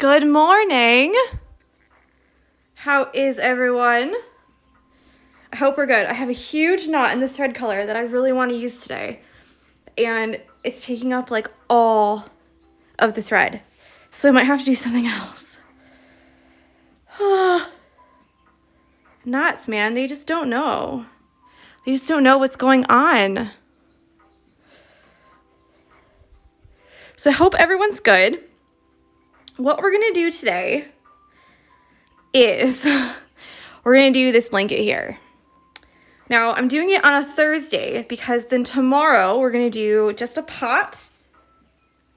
Good morning. How is everyone? I hope we're good. I have a huge knot in the thread color that I really want to use today. And it's taking up like all of the thread. So I might have to do something else. Knots, man, they just don't know. They just don't know what's going on. So I hope everyone's good. What we're going to do today is we're going to do this blanket here. Now, I'm doing it on a Thursday because then tomorrow we're going to do just a pot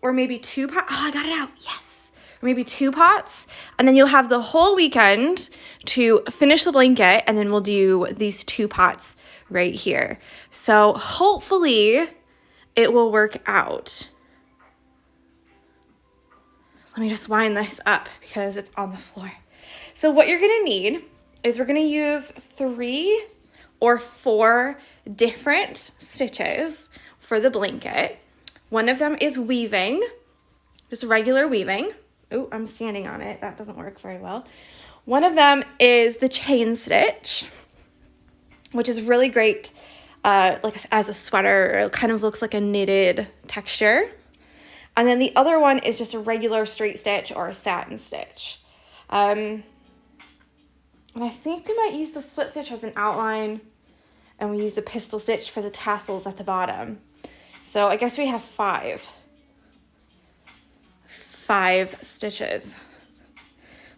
or maybe two pots. Oh, I got it out. Yes. Or maybe two pots. And then you'll have the whole weekend to finish the blanket, and then we'll do these two pots right here. So hopefully it will work out. Let me just wind this up because it's on the floor. So what you're gonna need is we're gonna use 3 or 4 different stitches for the blanket. One of them is weaving, just regular weaving. Oh, I'm standing on it. That doesn't work very well. One of them is the chain stitch, which is really great like as a sweater. It kind of looks like a knitted texture. And then the other one is just a regular straight stitch or a satin stitch. And I think we might use the split stitch as an outline, and we use the pistil stitch for the tassels at the bottom. So I guess we have 5 stitches.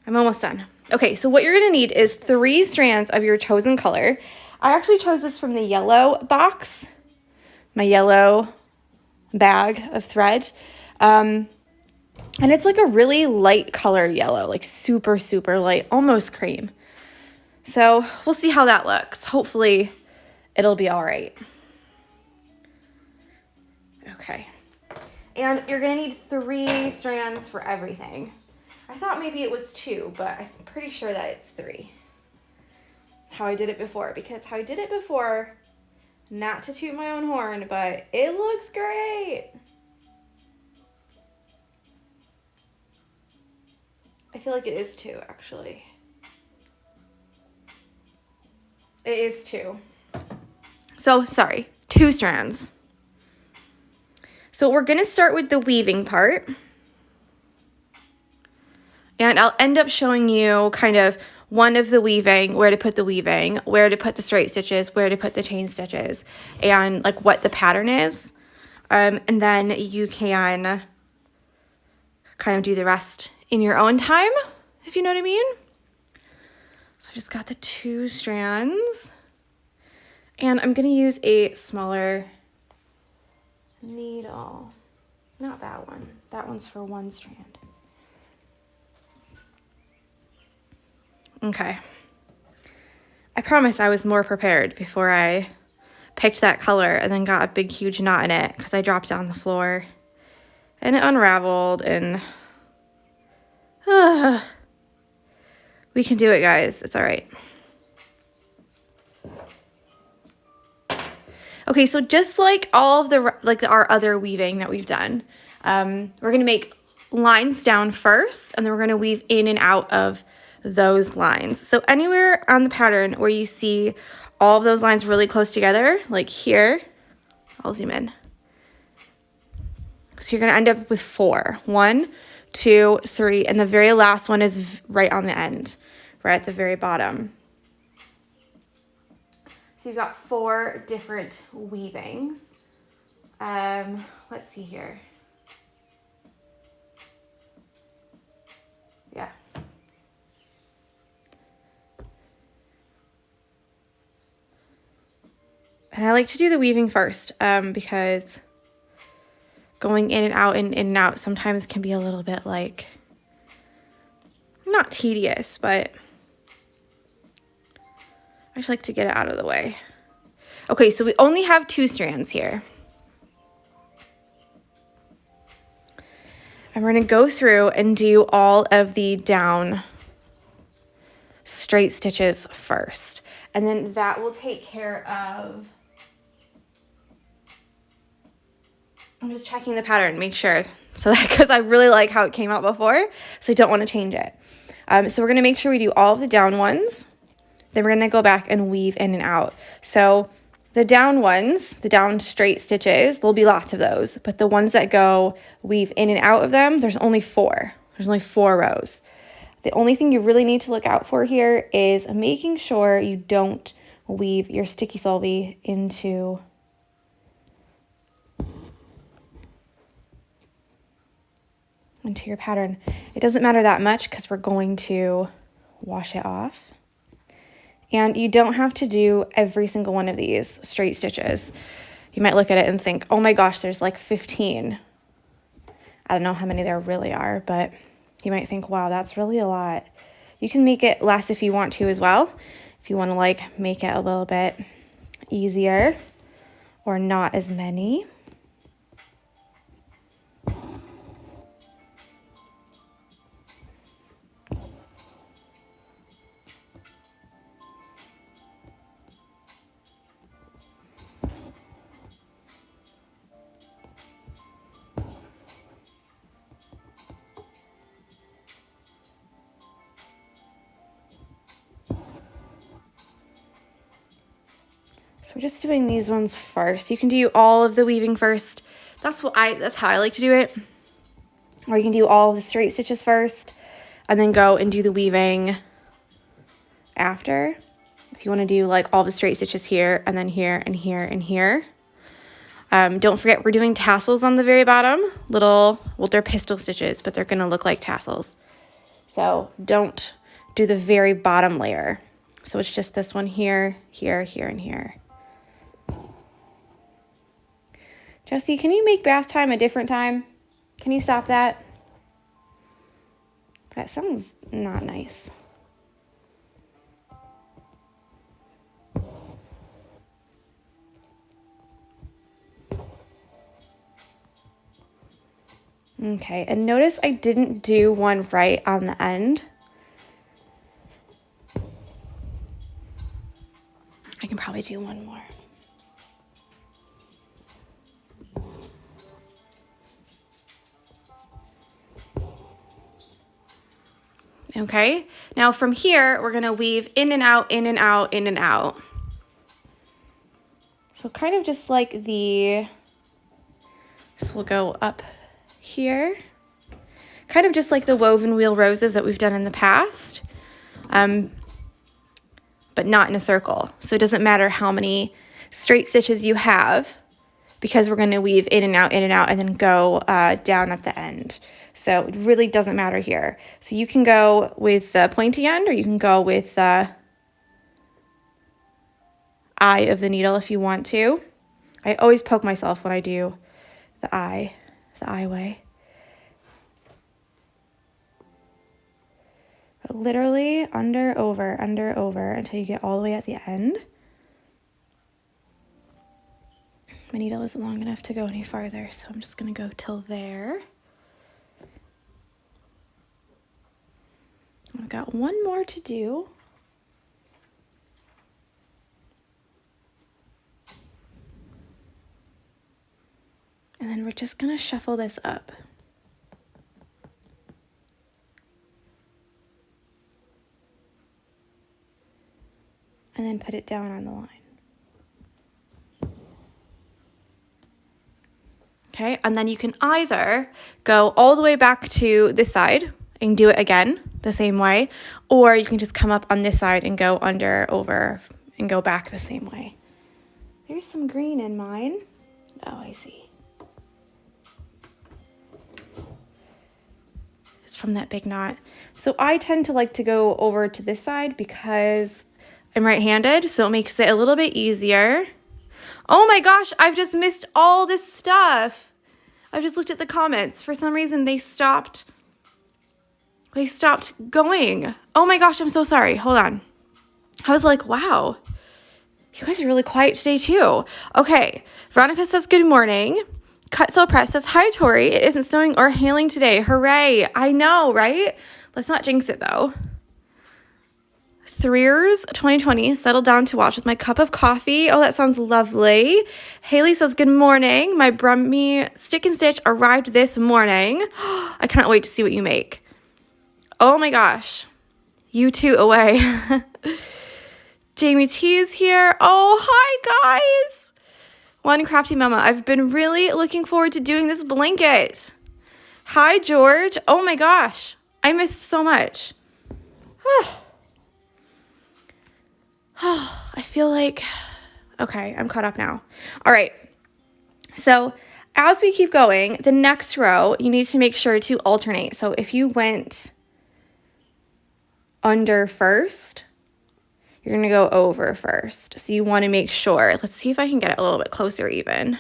I'm almost done. Okay, so what you're gonna need is 3 strands of your chosen color. I actually chose this from the yellow box, my yellow bag of thread. And it's like a really light color yellow, like super, super light, almost cream. So we'll see how that looks. Hopefully it'll be all right. Okay. And you're gonna need 3 strands for everything. I thought maybe it was 2, but I'm pretty sure that it's 3. How I did it before, not to toot my own horn, but it looks great. I feel like it is 2, actually. It is 2. So, sorry, 2 strands. So we're going to start with the weaving part. And I'll end up showing you kind of one of the weaving, where to put the weaving, where to put the straight stitches, where to put the chain stitches, and like what the pattern is. And then you can kind of do the rest in your own time, if you know what I mean. So I just got the 2 strands, and I'm gonna use a smaller needle. Not that one. That one's for 1 strand. Okay. I promise I was more prepared before I picked that color and then got a big, huge knot in it because I dropped it on the floor and it unraveled, and we can do it, guys. It's all right. Okay, so just like all of our other weaving that we've done, we're going to make lines down first, and then we're going to weave in and out of those lines. So anywhere on the pattern where you see all of those lines really close together, like here, I'll zoom in. So you're going to end up with 4. 1, 2, 3, and the very last one is right on the end, right at the very bottom. So you've got 4 different weavings. Let's see here. Yeah. And I like to do the weaving first because going in and out sometimes can be a little bit like, not tedious, but I just like to get it out of the way. Okay, so we only have 2 strands here. And we're gonna go through and do all of the down straight stitches first. And then that will take care of I'm just checking the pattern, make sure. So that, because I really like how it came out before, so I don't want to change it. So we're going to make sure we do all of the down ones. Then we're going to go back and weave in and out. So the down ones, the down straight stitches, there'll be lots of those. But the ones that go weave in and out of them, there's only 4. There's only 4 rows. The only thing you really need to look out for here is making sure you don't weave your sticky solvy into your pattern. It doesn't matter that much because we're going to wash it off. And you don't have to do every single one of these straight stitches. You might look at it and think, oh my gosh, there's like 15. I don't know how many there really are, but you might think, wow, that's really a lot. You can make it less if you want to as well. If you want to like make it a little bit easier or not as many. So we're just doing these ones first. You can do all of the weaving first. That's how I like to do it. Or you can do all of the straight stitches first and then go and do the weaving after. If you want to do like all the straight stitches here and then here and here and here. Don't forget we're doing tassels on the very bottom. Well, they're pistil stitches, but they're going to look like tassels. So don't do the very bottom layer. So it's just this one here, here, here, and here. Jesse, can you make bath time a different time? Can you stop that? That sounds not nice. Okay, and notice I didn't do one right on the end. I can probably do one more. Okay, now from here, we're gonna weave in and out, in and out, in and out. So kind of just like so we'll go up here. Kind of just like the woven wheel roses that we've done in the past, but not in a circle. So it doesn't matter how many straight stitches you have because we're gonna weave in and out, and then go down at the end. So it really doesn't matter here. So you can go with the pointy end or you can go with the eye of the needle if you want to. I always poke myself when I do the eye way. But literally under, over until you get all the way at the end. My needle isn't long enough to go any farther, so I'm just gonna go till there. I've got one more to do. And then we're just gonna shuffle this up. And then put it down on the line. Okay, and then you can either go all the way back to this side and do it again the same way, or you can just come up on this side and go under, over, and go back the same way. There's some green in mine. Oh, I see. It's from that big knot. So I tend to like to go over to this side because I'm right-handed, so it makes it a little bit easier. Oh my gosh, I've just missed all this stuff. I just looked at the comments. For some reason, they stopped going. Oh my gosh, I'm so sorry. Hold on. I was like, wow, you guys are really quiet today too. Okay, Veronica says good morning. Cut Sew Press says, hi Tori, it isn't snowing or hailing today. Hooray. I know, right? Let's not jinx it though. Threers 2020, settled down to watch with my cup of coffee. Oh, that sounds lovely. Haley says, good morning. My Brummy Stick and Stitch arrived this morning. I cannot wait to see what you make. Oh my gosh. You two away. Jamie T is here. Oh, hi guys. One Crafty Mama. I've been really looking forward to doing this blanket. Hi, George. Oh my gosh. I missed so much. I feel like, okay, I'm caught up now. All right. So as we keep going, the next row, you need to make sure to alternate. So if you went under first, you're going to go over first. So you want to make sure. Let's see if I can get it a little bit closer even.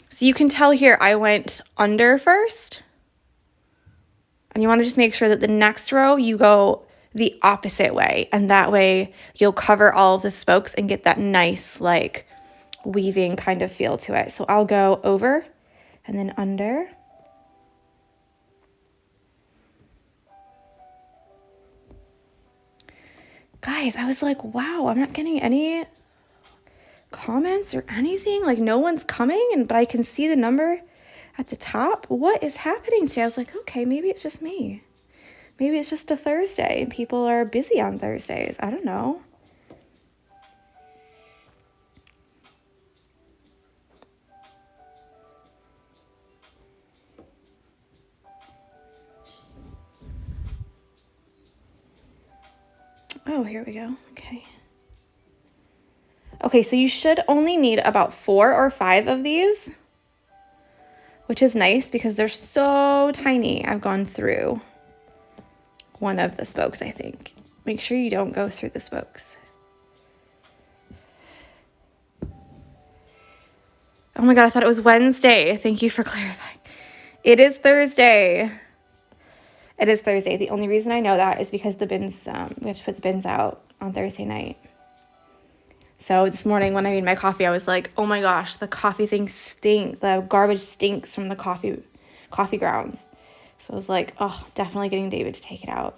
So you can tell here I went under first. And you want to just make sure that the next row you go the opposite way. And that way you'll cover all of the spokes and get that nice like weaving kind of feel to it. So I'll go over and then under. Guys, I was like, wow, I'm not getting any comments or anything. Like no one's coming, but I can see the number at the top. What is happening today? I was like, okay, maybe it's just me. Maybe it's just a Thursday and people are busy on Thursdays. I don't know. Oh, here we go. Okay. Okay, so you should only need about 4 or 5 of these, which is nice because they're so tiny. I've gone through one of the spokes, I think. Make sure you don't go through the spokes. Oh my God, I thought it was Wednesday. Thank you for clarifying. It is Thursday. It is Thursday. The only reason I know that is because the bins, we have to put the bins out on Thursday night. So this morning when I made my coffee, I was like, oh my gosh, the coffee thing stinks. The garbage stinks from the coffee grounds. So I was like, oh, definitely getting David to take it out.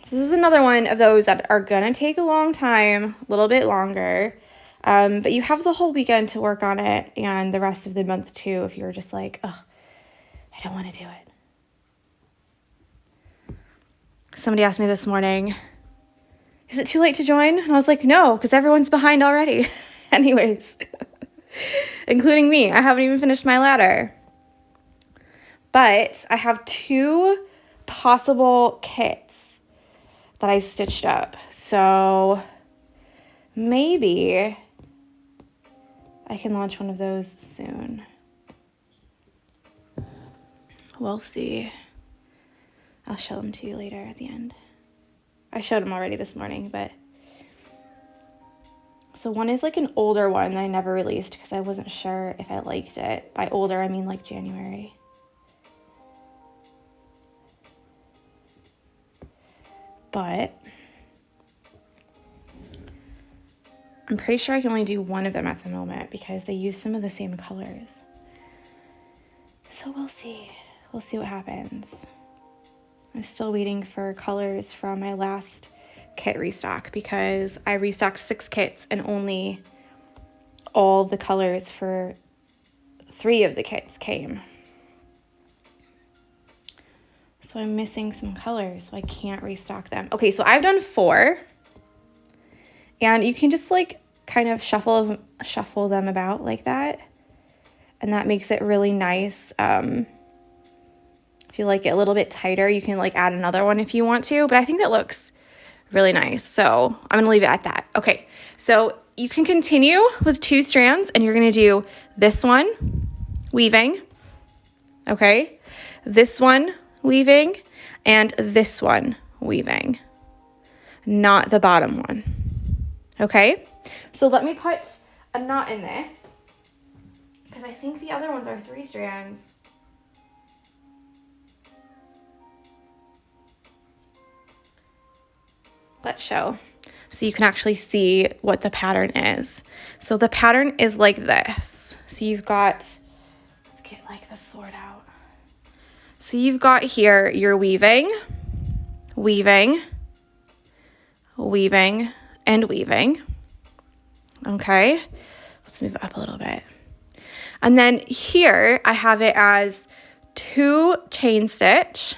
So this is another one of those that are going to take a long time, a little bit longer. But you have the whole weekend to work on it and the rest of the month too if you're just like, oh, I don't want to do it. Somebody asked me this morning, is it too late to join? And I was like, no, because everyone's behind already. Anyways. Including me. I haven't even finished my ladder. But I have 2 possible kits that I stitched up. So maybe I can launch one of those soon. We'll see. I'll show them to you later at the end. I showed them already this morning, but so one is like an older one that I never released because I wasn't sure if I liked it. By older, I mean like January. But I'm pretty sure I can only do one of them at the moment because they use some of the same colors. So we'll see. We'll see what happens. I'm still waiting for colors from my last kit restock because I restocked 6 kits and only all the colors for 3 of the kits came. So I'm missing some colors, so I can't restock them. Okay, so I've done 4. And you can just like kind of shuffle them about like that. And that makes it really nice. If you like it a little bit tighter, you can like add another one if you want to. But I think that looks really nice. So I'm going to leave it at that. Okay, so you can continue with 2 strands and you're going to do this one weaving. Okay, this one weaving and this one weaving. Not the bottom one. Okay, so let me put a knot in this because I think the other ones are 3 strands. Let's show so you can actually see what the pattern is. So the pattern is like this. So you've got, let's get like the sword out. So you've got here your weaving, weaving, weaving, and weaving. Okay, let's move it up a little bit. And then here I have it as 2 chain stitch.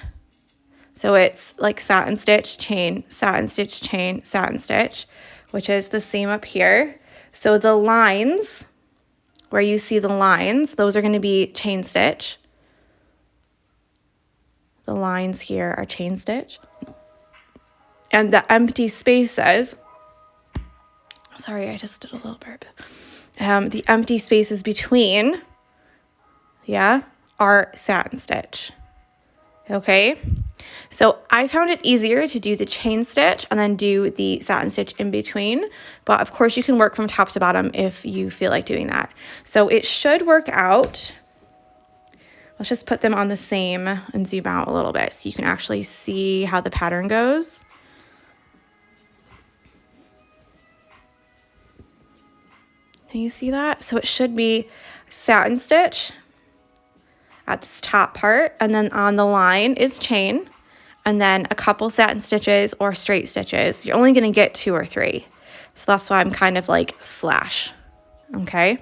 So it's like satin stitch, chain, satin stitch, chain, satin stitch, which is the same up here. So the lines, where you see the lines, those are going to be chain stitch. The lines here are chain stitch. And the empty spaces, sorry, I just did a little burp. The empty spaces between, are satin stitch. Okay, so I found it easier to do the chain stitch and then do the satin stitch in between, but of course you can work from top to bottom if you feel like doing that. So it should work out. Let's just put them on the same and zoom out a little bit so you can actually see how the pattern goes. Can you see that? So it should be satin stitch at this top part, and then on the line is chain, and then a couple satin stitches or straight stitches. You're only gonna get 2 or 3. So that's why I'm kind of like slash, okay?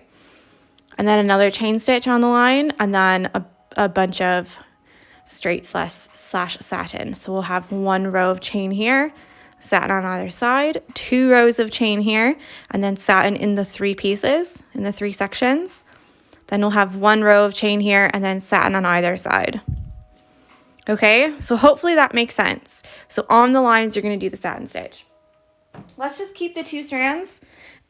And then another chain stitch on the line, and then a bunch of straight slash satin. So we'll have 1 row of chain here, satin on either side, 2 rows of chain here, and then satin in the 3 pieces, in the 3 sections. Then we'll have 1 row of chain here and then satin on either side. Okay, so hopefully that makes sense. So on the lines, you're gonna do the satin stitch. Let's just keep the 2 strands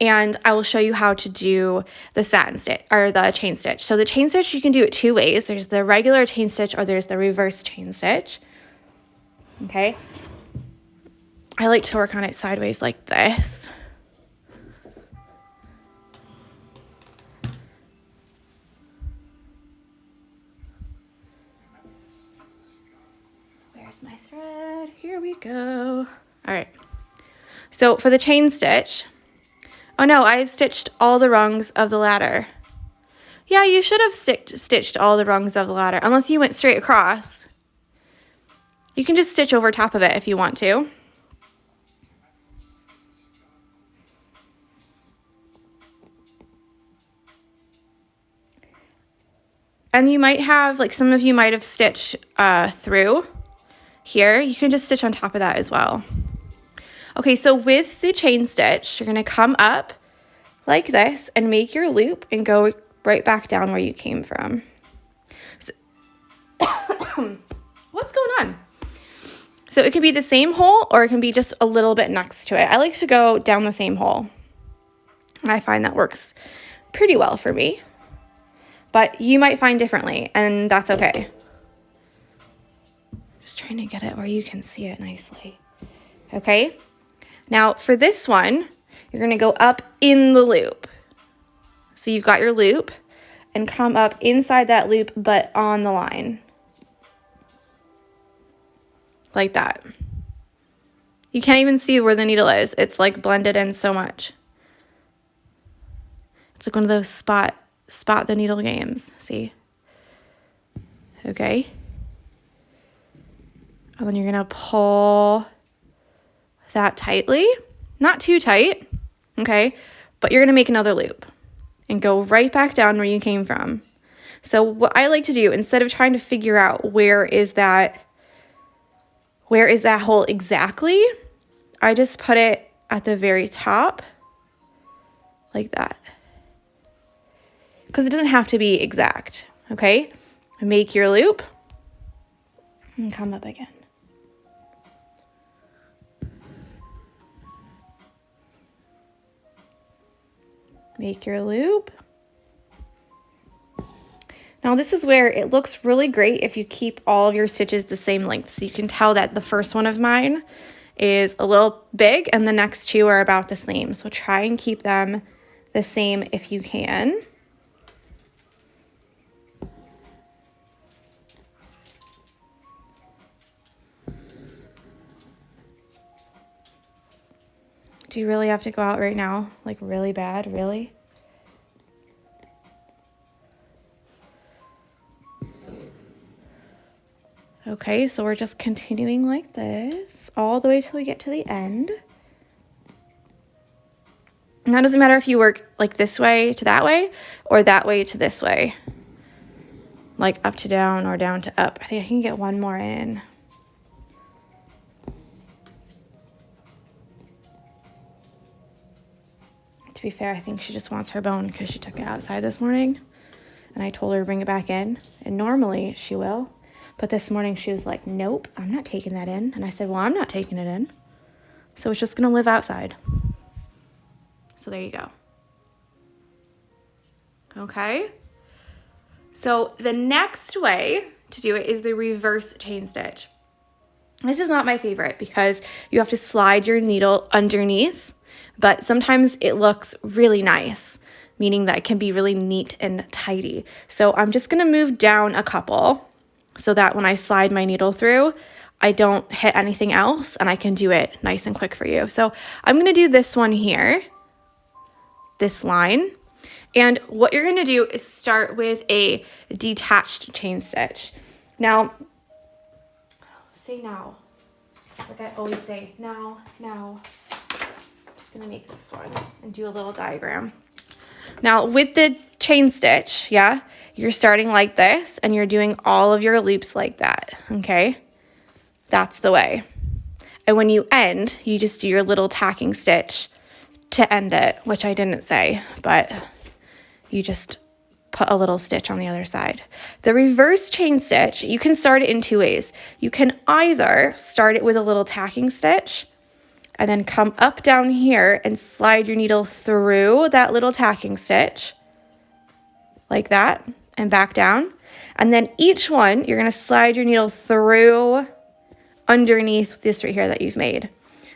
and I will show you how to do the satin stitch or the chain stitch. So the chain stitch, you can do it 2 ways. There's the regular chain stitch or there's the reverse chain stitch. Okay. I like to work on it sideways like this. Where's my thread? Here we go. All right. So for the chain stitch, oh no, I've stitched all the rungs of the ladder. Yeah, you should have stitched all the rungs of the ladder, unless you went straight across. You can just stitch over top of it if you want to. And you might have, like some of you might have stitched through here. You can just stitch on top of that as well. Okay, so with the chain stitch, you're gonna come up like this and make your loop and go right back down where you came from. So what's going on? So it can be the same hole or it can be just a little bit next to it. I like to go down the same hole. And I find that works pretty well for me. But you might find differently, and that's okay. Just trying to get it where you can see it nicely. Okay? Now, for this one, you're going to go up in the loop. So you've got your loop, and come up inside that loop, but on the line. Like that. You can't even see where the needle is. It's like blended in so much. It's like one of those spot the needle games, see? Okay. And then you're gonna pull that tightly, not too tight, okay? But you're gonna make another loop and go right back down where you came from. So what I like to do, instead of trying to figure out where is that hole exactly, I just put it at the very top, like that. Because it doesn't have to be exact, okay? Make your loop and come up again. Make your loop. Now this is where it looks really great if you keep all of your stitches the same length. So you can tell that the first one of mine is a little big and the next 2 are about the same. So try and keep them the same if you can. Do you really have to go out right now? Like really bad, really? Okay, so we're just continuing like this all the way till we get to the end. And that doesn't matter if you work like this way to that way or that way to this way. Like up to down or down to up. I think I can get one more in. To be fair, I think she just wants her bone because she took it outside this morning. And I told her to bring it back in. And normally she will. But this morning she was like, nope, I'm not taking that in. And I said, well, I'm not taking it in. So it's just going to live outside. So there you go. Okay. So the next way to do it is the reverse chain stitch. This is not my favorite because you have to slide your needle underneath, but sometimes it looks really nice, meaning that it can be really neat and tidy. So I'm just going to move down a couple so that when I slide my needle through, I don't hit anything else and I can do it nice and quick for you. So I'm going to do this one here, this line. And what you're going to do is start with a detached chain stitch. Now, say now, like I always say, now. I'm just going to make this one and do a little diagram. Now, with the chain stitch, yeah, you're starting like this and you're doing all of your loops like that, okay? That's the way. And when you end, you just do your little tacking stitch to end it, which I didn't say, but you just put a little stitch on the other side. The reverse chain stitch, you can start it in two ways. You can either start it with a little tacking stitch and then come up down here and slide your needle through that little tacking stitch like that and back down. And then each one, you're going to slide your needle through underneath this right here that you've made.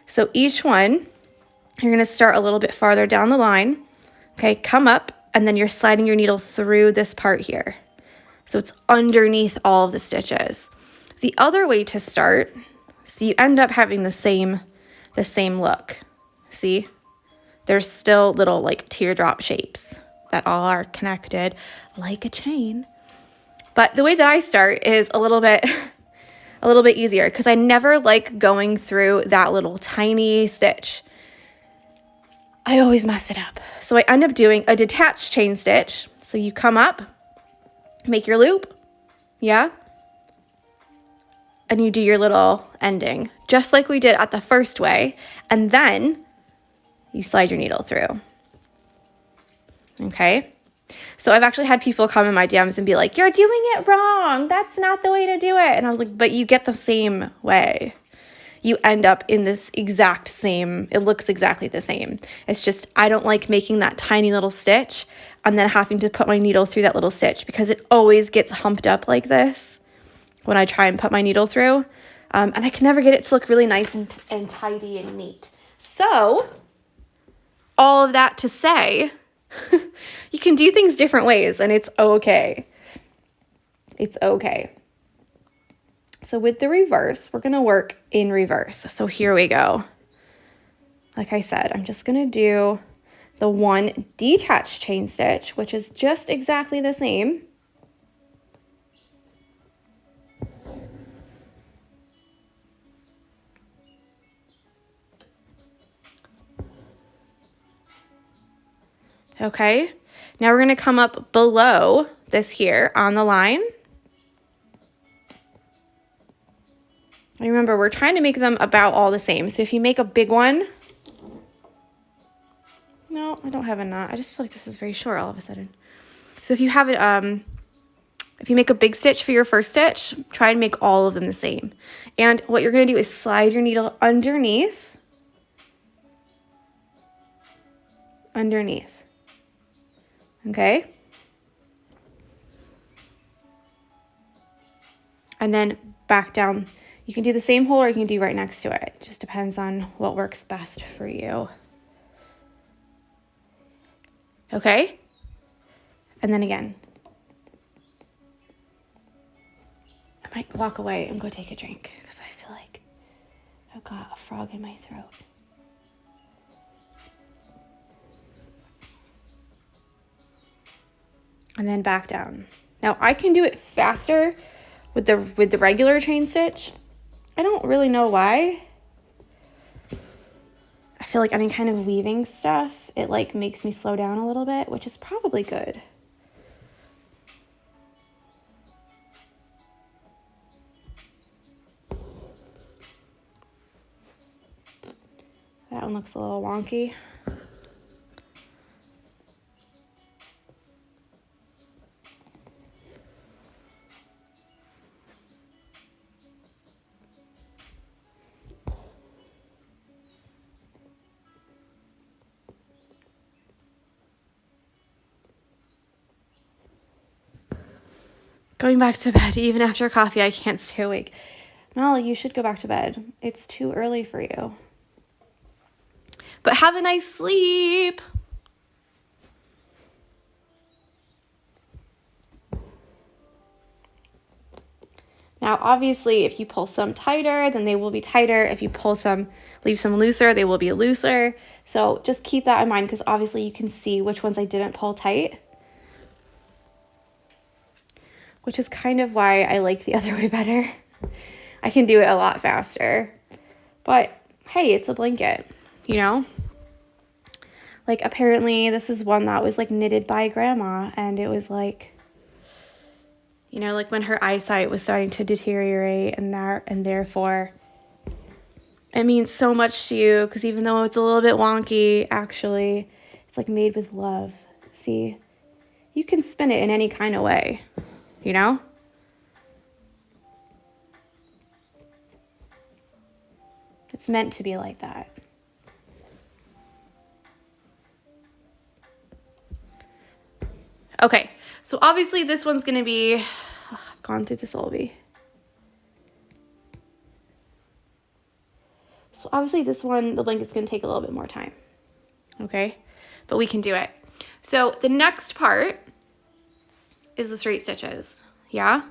So each one, you're going to start a little bit farther down the line. Okay, come up, and then you're sliding your needle through this part here. So it's underneath all of the stitches. The other way to start, so you end up having the same look. See? There's still little like teardrop shapes that all are connected like a chain. But the way that I start is a little bit easier because I never like going through that little tiny stitch. I always mess it up. So I end up doing a detached chain stitch. So you come up, make your loop, yeah? And you do your little ending, just like we did at the first way. And then you slide your needle through. Okay? So I've actually had people come in my DMs and be like, you're doing it wrong. That's not the way to do it. And I was like, but you get the same way. You end up in this exact same, it looks exactly the same. It's just, I don't like making that tiny little stitch and then having to put my needle through that little stitch because it always gets humped up like this when I try and put my needle through. And I can never get it to look really nice and tidy and neat. So all of that to say, you can do things different ways and it's okay. It's okay. So with the reverse, we're going to work in reverse. So here we go. Like I said, I'm just going to do the one detached chain stitch, which is just exactly the same. Okay, now we're going to come up below this here on the line. And remember, we're trying to make them about all the same. So if you make a big one, no, I don't have a knot. I just feel like this is very short all of a sudden. So if you have it, if you make a big stitch for your first stitch, try and make all of them the same. And what you're going to do is slide your needle underneath. Okay? And then back down. You can do the same hole or you can do right next to it. It just depends on what works best for you. Okay? And then again. I might walk away and go take a drink because I feel like I've got a frog in my throat. And then back down. Now I can do it faster with the regular chain stitch. I don't really know why. I feel like any kind of weaving stuff, it like makes me slow down a little bit, which is probably good. That one looks a little wonky. Going back to bed, even after coffee, I can't stay awake. Molly, you should go back to bed. It's too early for you. But have a nice sleep. Now, obviously, if you pull some tighter, then they will be tighter. If you leave some looser, they will be looser. So just keep that in mind, because obviously you can see which ones I didn't pull tight, which is kind of why I like the other way better. I can do it a lot faster. But hey, it's a blanket, you know? Like, apparently this is one that was like knitted by grandma, and it was like, you know, like when her eyesight was starting to deteriorate, and therefore it means so much to you, because even though it's a little bit wonky, actually it's like made with love. See, you can spin it in any kind of way, you know? It's meant to be like that. Okay, so obviously this one's gonna be, I've gone through this already. So obviously this one, the blanket's gonna take a little bit more time, okay? But we can do it. So the next part is the straight stitches, yeah?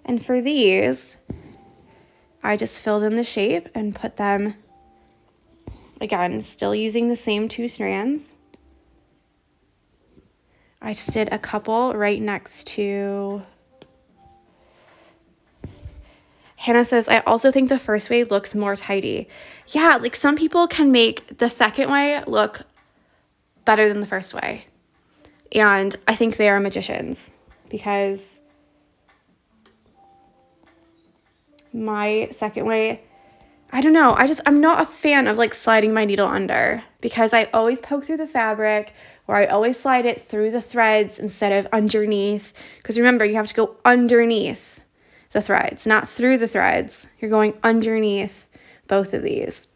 And for these, I just filled in the shape and put them, again, still using the same 2 strands. I just did a couple right next to... Hannah says, I also think the first way looks more tidy. Yeah, like some people can make the second way look better than the first way. And I think they are magicians, because my second way, I don't know, I'm not a fan of like sliding my needle under, because I always poke through the fabric, or I always slide it through the threads instead of underneath. Because remember, you have to go underneath the threads, not through the threads. You're going underneath both of these.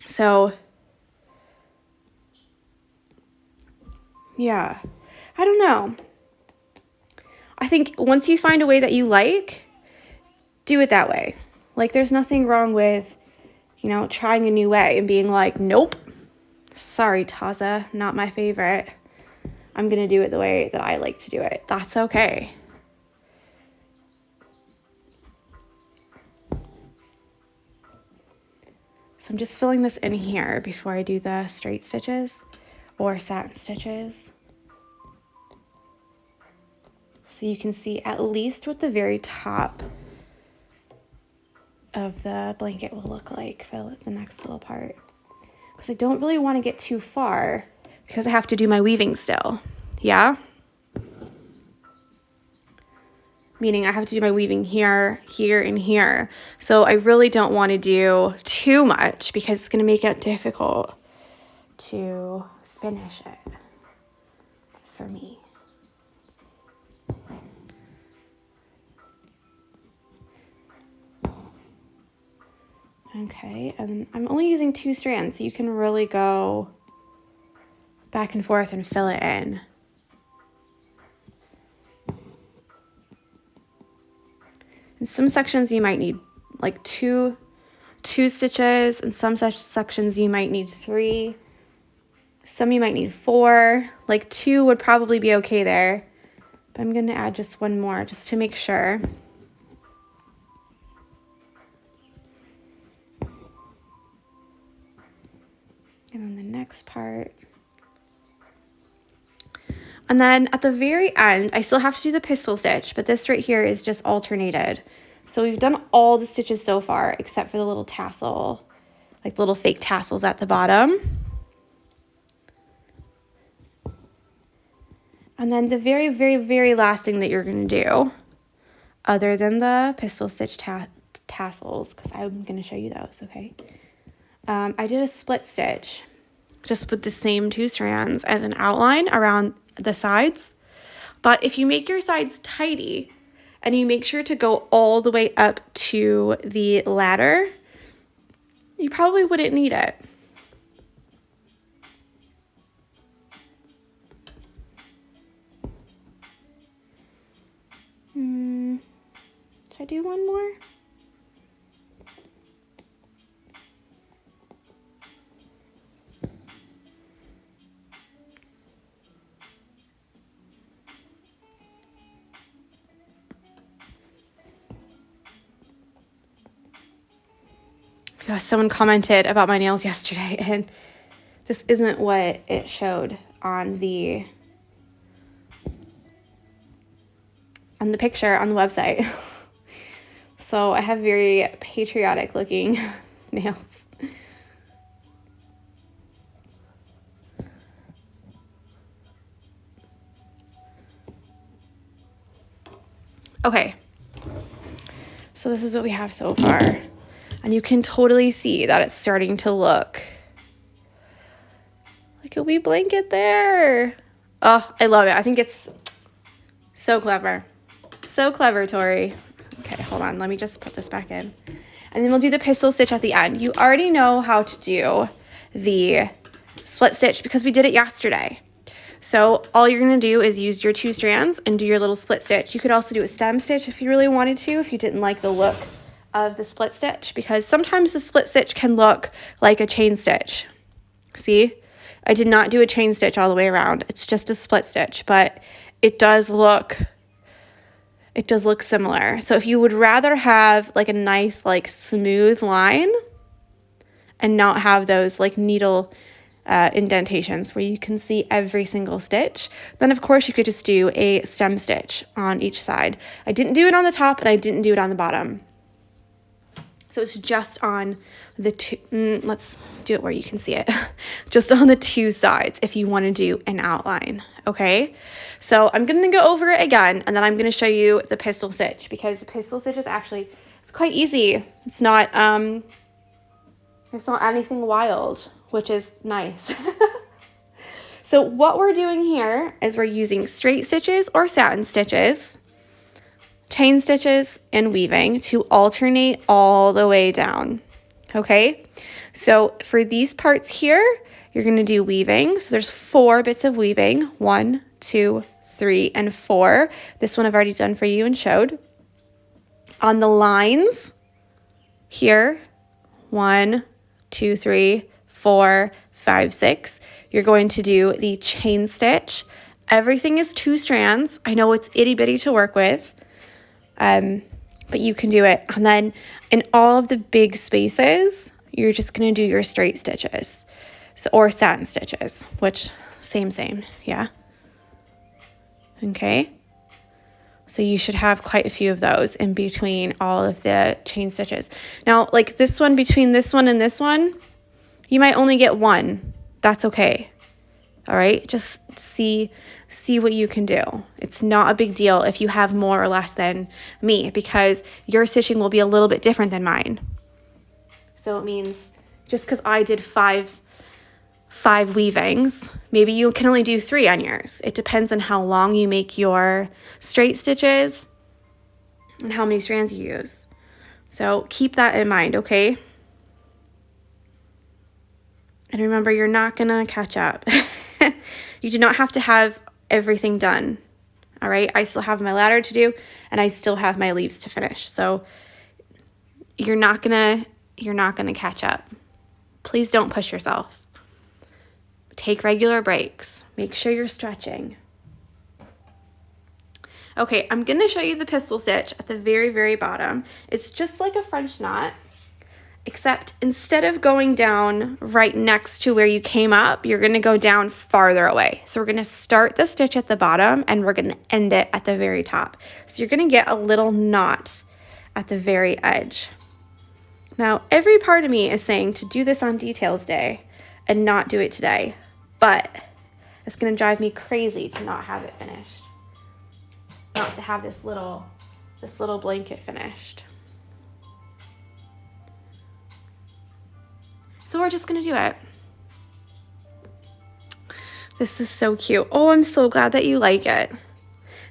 So yeah, I don't know. I think once you find a way that you like, do it that way. Like, there's nothing wrong with, you know, trying a new way and being like, nope, sorry, Taza, not my favorite. I'm going to do it the way that I like to do it. That's okay. So I'm just filling this in here before I do the straight stitches or satin stitches. So you can see at least what the very top of the blanket will look like for the next little part. Because I don't really want to get too far, because I have to do my weaving still. Yeah? Meaning I have to do my weaving here, here, and here. So I really don't want to do too much, because it's going to make it difficult to finish it for me. Okay, and I'm only using 2 strands, so you can really go back and forth and fill it in. In some sections you might need like two stitches, and some sections you might need 3. Some you might need 4. Like 2 would probably be okay there, but I'm going to add just 1 more just to make sure. And then the next part. And then at the very end, I still have to do the pistil stitch, but this right here is just alternated. So we've done all the stitches so far, except for the little tassel, like little fake tassels at the bottom. And then the very, very, very last thing that you're going to do, other than the pistil stitch tassels, because I'm going to show you those, okay? I did a split stitch just with the same 2 strands as an outline around the sides. But if you make your sides tidy and you make sure to go all the way up to the ladder, you probably wouldn't need it. Should I do one more? Yeah, someone commented about my nails yesterday, and this isn't what it showed on the picture on the website. So I have very patriotic looking nails. Okay, so this is what we have so far. And you can totally see that it's starting to look like a wee blanket there. Oh, I love it. I think it's so clever. So clever, Tori. Okay, hold on. Let me just put this back in. And then we'll do the pistil stitch at the end. You already know how to do the split stitch because we did it yesterday. So all you're going to do is use your 2 strands and do your little split stitch. You could also do a stem stitch if you really wanted to, if you didn't like the look of the split stitch, because sometimes the split stitch can look like a chain stitch. See, I did not do a chain stitch all the way around. It's just a split stitch, but it does look similar. So if you would rather have like a nice, like smooth line and not have those like needle indentations where you can see every single stitch, then of course you could just do a stem stitch on each side. I didn't do it on the top and I didn't do it on the bottom. So it's just on the 2, let's do it where you can see it. Just on the 2 sides if you want to do an outline, okay? So I'm going to go over it again, and then I'm going to show you the pistil stitch, because the pistil stitch is actually, it's quite easy. It's not anything wild, which is nice. So what we're doing here is we're using straight stitches or satin stitches, chain stitches, and weaving to alternate all the way down, okay? So for these parts here, you're going to do weaving. So there's 4 bits of weaving, 1, 2, 3, and 4. This one I've already done for you and showed. On the lines here, 1, 2, 3, 4, 5, 6, you're going to do the chain stitch. Everything is 2 strands. I know it's itty bitty to work with, but you can do it. And then in all of the big spaces, you're just going to do your straight stitches, so, or satin stitches, which same, yeah. Okay. So you should have quite a few of those in between all of the chain stitches. Now, like this one, between this one and this one, you might only get 1. That's okay. All right. Just see what you can do. It's not a big deal if you have more or less than me, because your stitching will be a little bit different than mine. So it means just because I did five weavings, maybe you can only do 3 on yours. It depends on how long you make your straight stitches and how many strands you use. So keep that in mind, okay? And remember, you're not gonna catch up. You do not have to have everything done, all right? I still have my ladder to do, and I still have my leaves to finish. So you're not gonna catch up. Please don't push yourself. Take regular breaks. Make sure you're stretching. Okay, I'm gonna show you the pistil stitch at the very, very bottom. It's just like a French knot, except instead of going down right next to where you came up, you're going to go down farther away. So we're going to start the stitch at the bottom and we're going to end it at the very top. So you're going to get a little knot at the very edge. Now, every part of me is saying to do this on details day and not do it today, but it's going to drive me crazy to not have it finished. Not to have this little blanket finished. So we're just gonna do it. This is so cute. Oh, I'm so glad that you like it.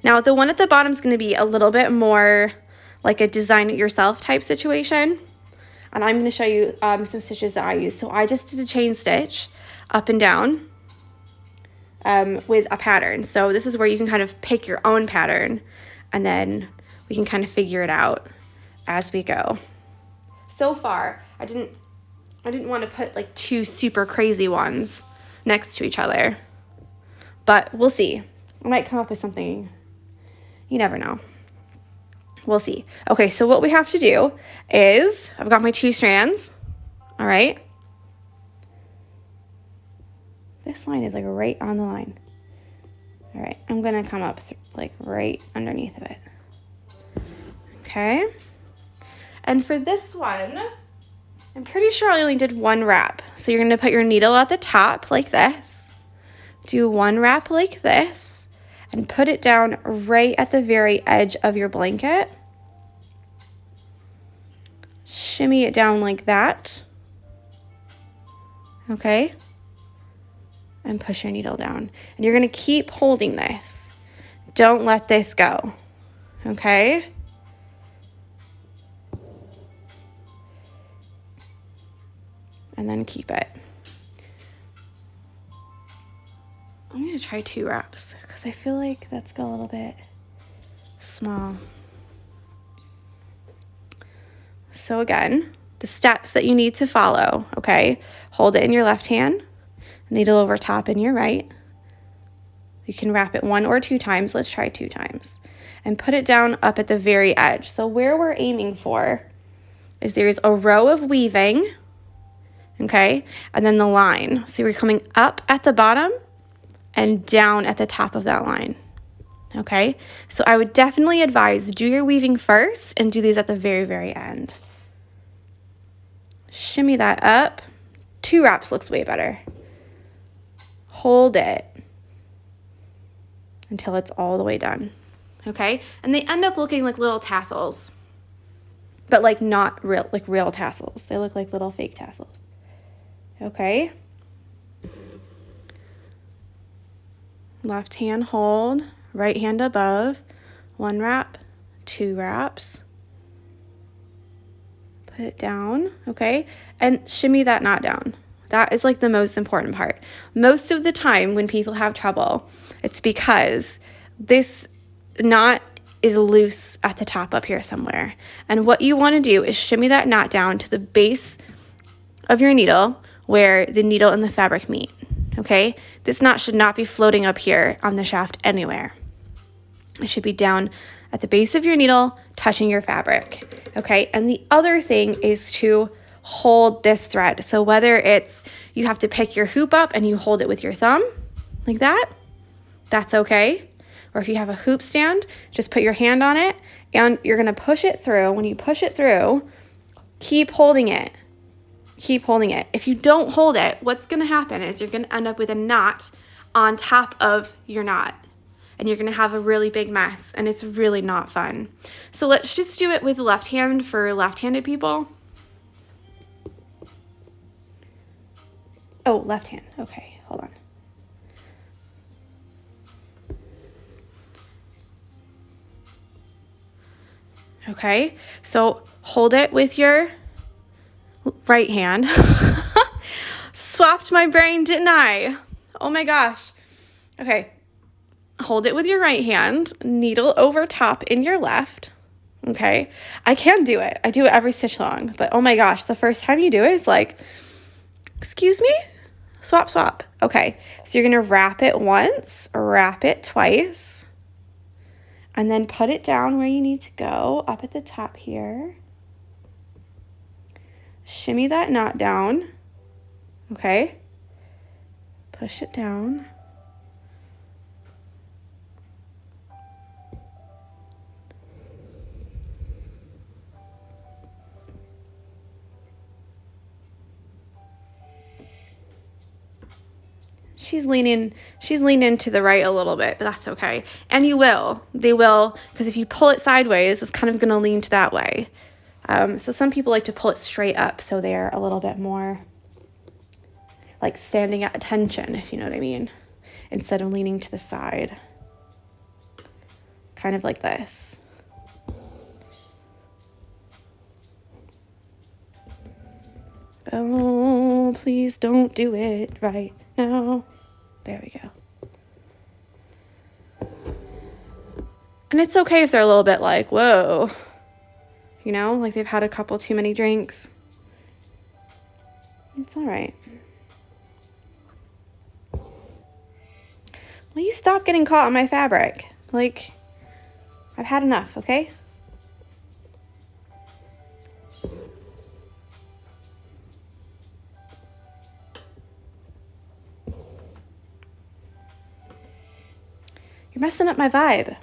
Now the one at the bottom is gonna be a little bit more like a design it yourself type situation. And I'm gonna show you some stitches that I use. So I just did a chain stitch up and down with a pattern. So this is where you can kind of pick your own pattern and then we can kind of figure it out as we go. So far, I didn't want to put like two super crazy ones next to each other, but we'll see. I might come up with something. You never know. We'll see. Okay, so what we have to do is, I've got my 2 strands, all right? This line is like right on the line. All right, I'm gonna come up like right underneath of it. Okay, and for this one, I'm pretty sure I only did 1 wrap. So you're going to put your needle at the top like this, do 1 wrap like this, and put it down right at the very edge of your blanket. Shimmy it down like that. Okay. And push your needle down. And you're going to keep holding this. Don't let this go. Okay. And then keep it. I'm going to try 2 wraps because I feel like that's got a little bit small. So again, the steps that you need to follow, okay? Hold it in your left hand, needle over top in your right. You can wrap it 1 or 2 times. Let's try 2 times. And put it down up at the very edge. So where we're aiming for is there's a row of weaving, okay? And then the line. So we're coming up at the bottom and down at the top of that line, okay? So I would definitely advise do your weaving first and do these at the very, very end. Shimmy that up. 2 wraps looks way better. Hold it until it's all the way done, okay? And they end up looking like little tassels, but like not real, like real tassels. They look like little fake tassels. Okay. Left hand hold, right hand above, 1 wrap, 2 wraps. Put it down, okay? And shimmy that knot down. That is like the most important part. Most of the time when people have trouble, it's because this knot is loose at the top up here somewhere. And what you want to do is shimmy that knot down to the base of your needle where the needle and the fabric meet, okay? This knot should not be floating up here on the shaft anywhere. It should be down at the base of your needle, touching your fabric, okay? And the other thing is to hold this thread. So whether it's you have to pick your hoop up and you hold it with your thumb like that, that's okay. Or if you have a hoop stand, just put your hand on it and you're gonna push it through. When you push it through, keep holding it. Keep holding it. If you don't hold it, what's gonna happen is you're gonna end up with a knot on top of your knot. And you're gonna have a really big mess and it's really not fun. So let's just do it with the left hand for left-handed people. Oh, left hand, okay, hold on. Okay, so hold it with your right hand. Swapped my brain, didn't I? Oh my gosh. Okay, hold it with your right hand, needle over top in your left. Okay, I can do it. I do it every stitch long, but oh my gosh, the first time you do it is like, excuse me? Swap, swap. Okay, so you're gonna wrap it once, wrap it twice, and then put it down where you need to go, up at the top here. shimmy that knot down, okay? Push it down. She's leaning to the right a little bit, but that's okay. And they will, because if you pull it sideways, it's kind of gonna lean to that way. So some people like to pull it straight up so they're a little bit more like standing at attention, if you know what I mean, instead of leaning to the side. Kind of like this. Oh, please don't do it right now. There we go. And it's okay if they're a little bit like, whoa, you know, like they've had a couple too many drinks. It's all right. Will you stop getting caught on my fabric? Like, I've had enough, okay? You're messing up my vibe.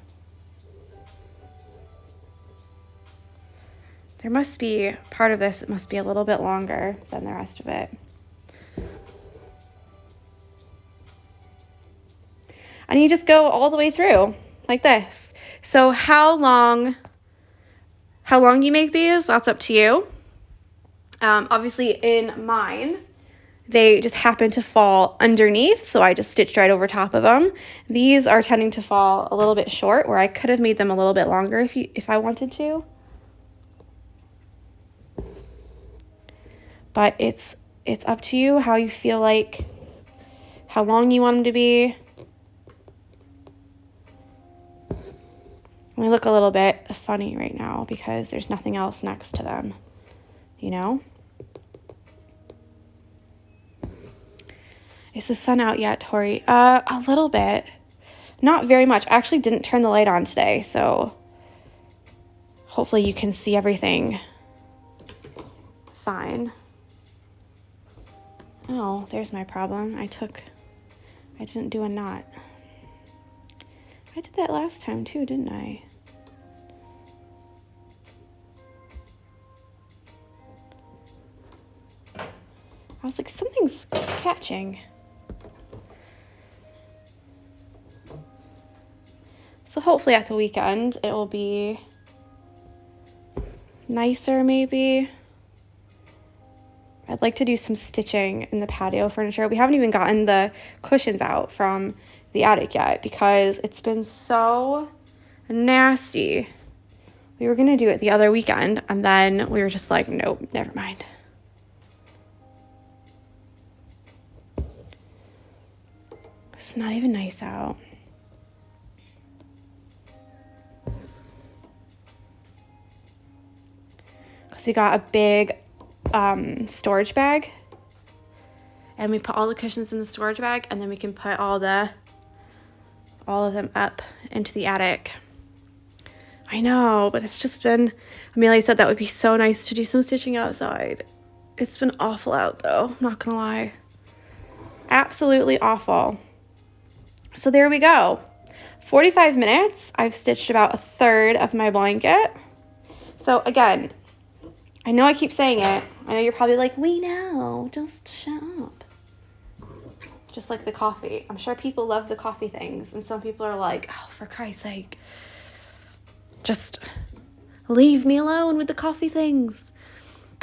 There must be part of this that must be a little bit longer than the rest of it. And you just go all the way through like this. So how long you make these, that's up to you. Obviously in mine, they just happen to fall underneath, so I just stitched right over top of them. These are tending to fall a little bit short, where I could have made them a little bit longer if I wanted to. But it's up to you how you feel like, how long you want them to be. They look a little bit funny right now because there's nothing else next to them, you know? Is the sun out yet, Tori? A little bit. Not very much. I actually didn't turn the light on today, so hopefully you can see everything fine. Oh, there's my problem. I didn't do a knot. I did that last time too, didn't I? I was like, something's catching. So hopefully at the weekend it will be nicer maybe. I'd like to do some stitching in the patio furniture. We haven't even gotten the cushions out from the attic yet because it's been so nasty. We were gonna do it the other weekend and then we were just like, nope, never mind. It's not even nice out. Because we got a big storage bag. And we put all the cushions in the storage bag and then we can put all of them up into the attic. I know, but it's just been, Amelia said that would be so nice to do some stitching outside. It's been awful out though, I'm not gonna lie. Absolutely awful. So there we go. 45 minutes. I've stitched about a third of my blanket. So again, I know I keep saying it. I know you're probably like, we know, just shut up. Just like the coffee. I'm sure people love the coffee things. And some people are like, oh, for Christ's sake, just leave me alone with the coffee things.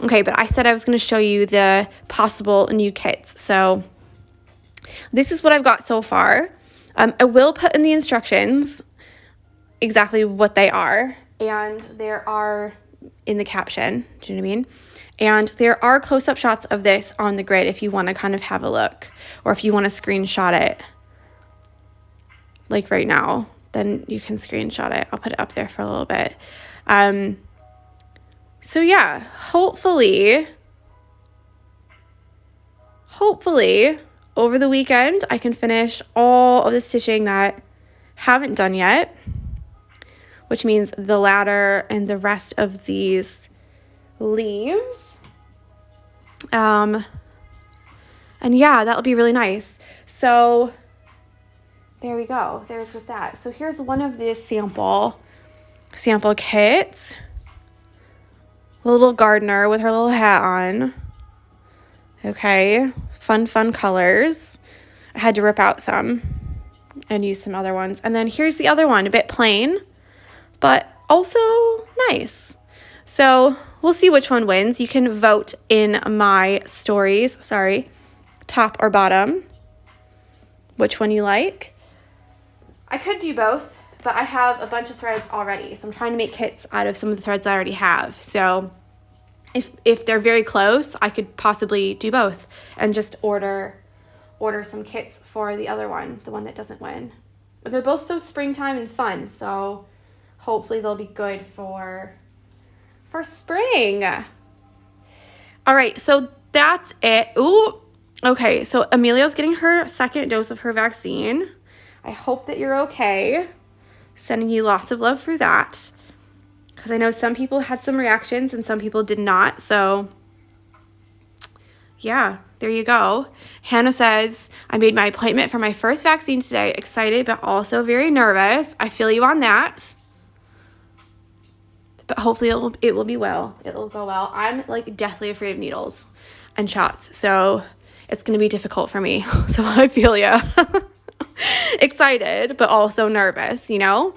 Okay, but I said I was going to show you the possible new kits. So this is what I've got so far. I will put in the instructions exactly what they are, and there are in the caption, do you know what I mean? And there are close-up shots of this on the grid if you want to kind of have a look, or if you want to screenshot it, like right now, then you can screenshot it. I'll put it up there for a little bit. So yeah, hopefully, over the weekend, I can finish all of the stitching that haven't done yet, which means the ladder and the rest of these leaves. And yeah, that'll be really nice. So there we go. There's with that. So here's one of the sample kits. A little gardener with her little hat on. Okay, fun colors. I had to rip out some and use some other ones. And then here's the other one, a bit plain, but also nice. So we'll see which one wins. You can vote in my stories, top or bottom, which one you like. I could do both, but I have a bunch of threads already, so I'm trying to make kits out of some of the threads I already have. So if they're very close, I could possibly do both and just order some kits for the other one, the one that doesn't win. But they're both so springtime and fun, so hopefully they'll be good for spring. All right, so that's it. Ooh, okay, so Amelia's getting her second dose of her vaccine. I hope that you're okay. Sending you lots of love for that, because I know some people had some reactions and some people did not. So yeah, there you go. Hannah says, I made my appointment for my first vaccine today. Excited, but also very nervous. I feel you on that. But hopefully it will be well. It will go well. I'm like deathly afraid of needles and shots, so it's going to be difficult for me. So I feel ya. Excited, but also nervous, you know?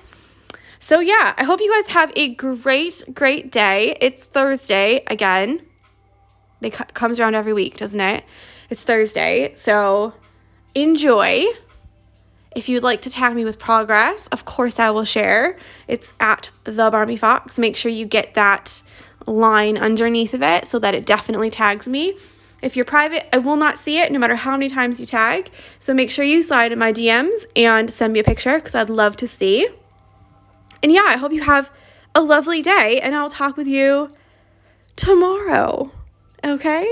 So yeah, I hope you guys have a great day. It's Thursday again. It comes around every week, doesn't it? It's Thursday, so enjoy. If you'd like to tag me with progress, of course I will share. It's at the Barmy Fox. Make sure you get that line underneath of it so that it definitely tags me. If you're private, I will not see it no matter how many times you tag. So make sure you slide in my DMs and send me a picture because I'd love to see. And yeah, I hope you have a lovely day, and I'll talk with you tomorrow. Okay?